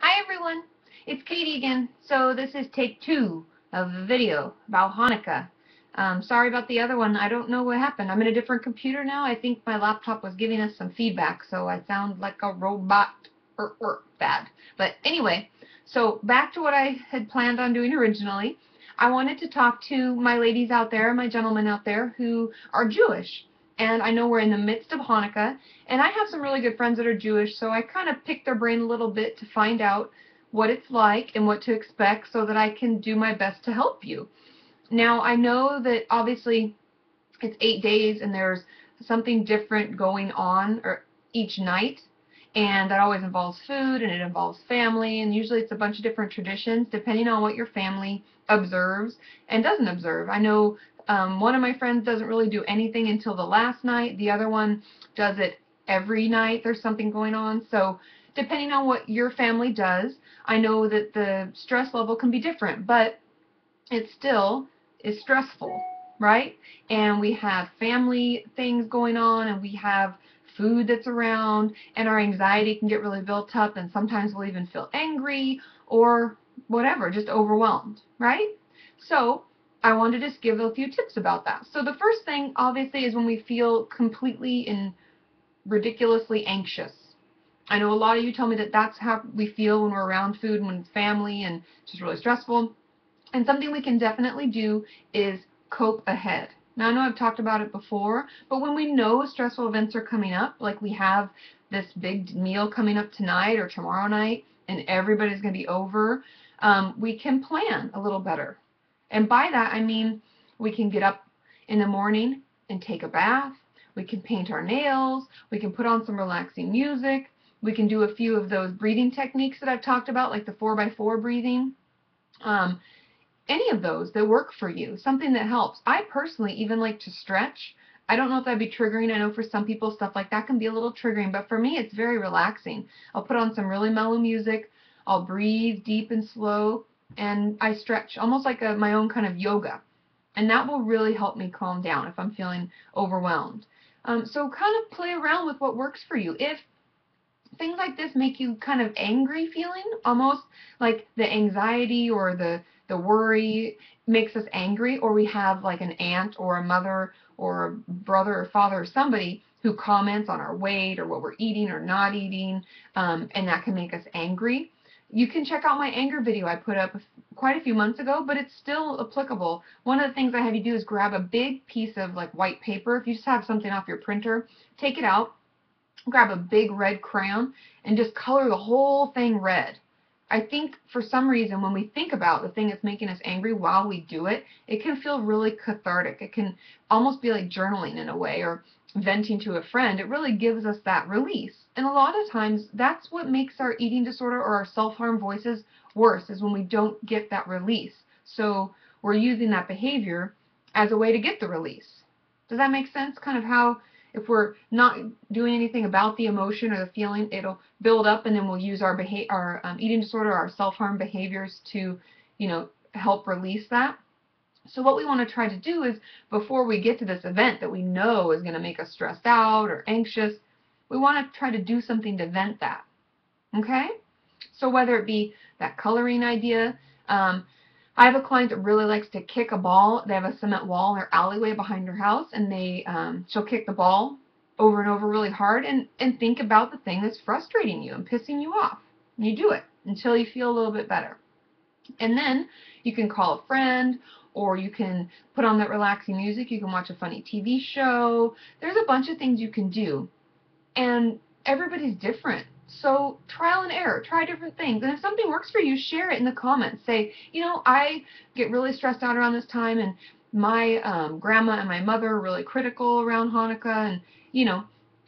Hi everyone, it's Katie again. So this is take 2 of the video about Hanukkah. Sorry about the other one. I don't know what happened. I'm in a different computer now. I think my laptop was giving us some feedback, so I sound like a robot. Bad. But anyway, so back to what I had planned on doing originally. I wanted to talk to my ladies out there, my gentlemen out there who are Jewish. And I know we're in the midst of Hanukkah, and I have some really good friends that are Jewish, so I kind of picked their brain a little bit to find out what it's like and what to expect so that I can do my best to help you. Now, I know that obviously it's 8 days and there's something different going on each night, and that always involves food and it involves family, and usually it's a bunch of different traditions depending on what your family observes and doesn't observe. I know one of my friends doesn't really do anything until the last night. The other one does it every night. There's something going on. So depending on what your family does, I know that the stress level can be different, but it still is stressful, right? And we have family things going on, and we have food that's around, and our anxiety can get really built up, and sometimes we'll even feel angry or whatever, just overwhelmed, right? So I wanted to just give a few tips about that. So the first thing, obviously, is when we feel completely and ridiculously anxious. I know a lot of you tell me that that's how we feel when we're around food and when it's family and just really stressful. And something we can definitely do is cope ahead. Now, I know I've talked about it before, but when we know stressful events are coming up, like we have this big meal coming up tonight or tomorrow night, and everybody's going to be over, we can plan a little better. And by that, I mean we can get up in the morning and take a bath. We can paint our nails. We can put on some relaxing music. We can do a few of those breathing techniques that I've talked about, like the 4x4 breathing. Any of those that work for you, something that helps. I personally even like to stretch. I don't know if that'd be triggering. I know for some people stuff like that can be a little triggering, but for me it's very relaxing. I'll put on some really mellow music, I'll breathe deep and slow, and I stretch, almost like my own kind of yoga. And that will really help me calm down if I'm feeling overwhelmed. So kind of play around with what works for you. If things like this make you kind of angry feeling, almost like the anxiety or the worry makes us angry, or we have like an aunt or a mother or a brother or father or somebody who comments on our weight or what we're eating or not eating, and that can make us angry. You can check out my anger video I put up quite a few months ago, but it's still applicable. One of the things I have you do is grab a big piece of like white paper. If you just have something off your printer, take it out, grab a big red crayon, and just color the whole thing red. I think for some reason when we think about the thing that's making us angry while we do it, it can feel really cathartic. It can almost be like journaling in a way, or venting to a friend. It really gives us that release. And a lot of times that's what makes our eating disorder or our self-harm voices worse, is when we don't get that release. So we're using that behavior as a way to get the release. Does that make sense? Kind of how if we're not doing anything about the emotion or the feeling, it'll build up, and then we'll use our eating disorder, our self-harm behaviors to, help release that. So what we want to try to do is, before we get to this event that we know is going to make us stressed out or anxious, we want to try to do something to vent that. Okay? So whether it be that coloring idea, I have a client that really likes to kick a ball. They have a cement wall in their alleyway behind her house, and she'll kick the ball over and over really hard and think about the thing that's frustrating you and pissing you off. And you do it until you feel a little bit better. And then you can call a friend, or you can put on that relaxing music. You can watch a funny TV show. There's a bunch of things you can do. And everybody's different. So trial and error, try different things. And if something works for you, share it in the comments. Say, I get really stressed out around this time, and my grandma and my mother are really critical around Hanukkah,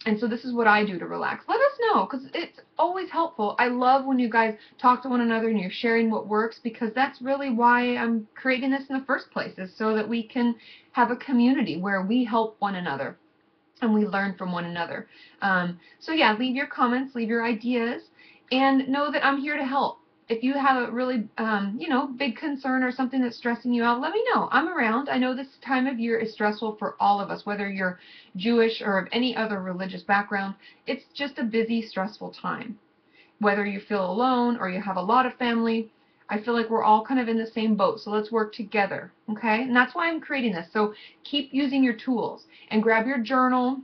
and so this is what I do to relax. Let us know, because it's always helpful. I love when you guys talk to one another and you're sharing what works, because that's really why I'm creating this in the first place, is so that we can have a community where we help one another and we learn from one another. So yeah, leave your comments, leave your ideas, and know that I'm here to help. If you have a really, big concern or something that's stressing you out, let me know. I'm around. I know this time of year is stressful for all of us, whether you're Jewish or of any other religious background. It's just a busy, stressful time. whether you feel alone or you have a lot of family. I feel like we're all kind of in the same boat, so let's work together, okay? And that's why I'm creating this. So keep using your tools and grab your journal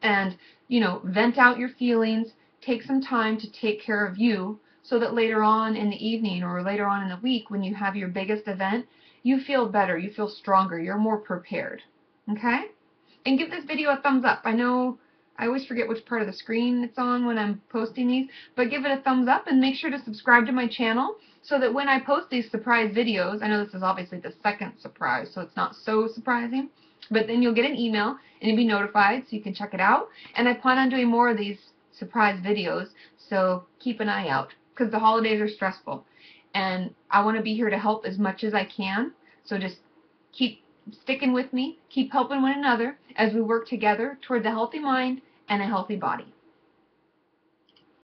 and, you know, vent out your feelings. Take some time to take care of you so that later on in the evening or later on in the week when you have your biggest event, you feel better, you feel stronger, you're more prepared, okay? And give this video a thumbs up. I know I always forget which part of the screen it's on when I'm posting these, but give it a thumbs up and make sure to subscribe to my channel so that when I post these surprise videos, I know this is obviously the second surprise, so it's not so surprising, but then you'll get an email and you'll be notified so you can check it out. And I plan on doing more of these surprise videos, so keep an eye out because the holidays are stressful. And I want to be here to help as much as I can, so just keep sticking with me, keep helping one another as we work together towards a healthy mind and a healthy body.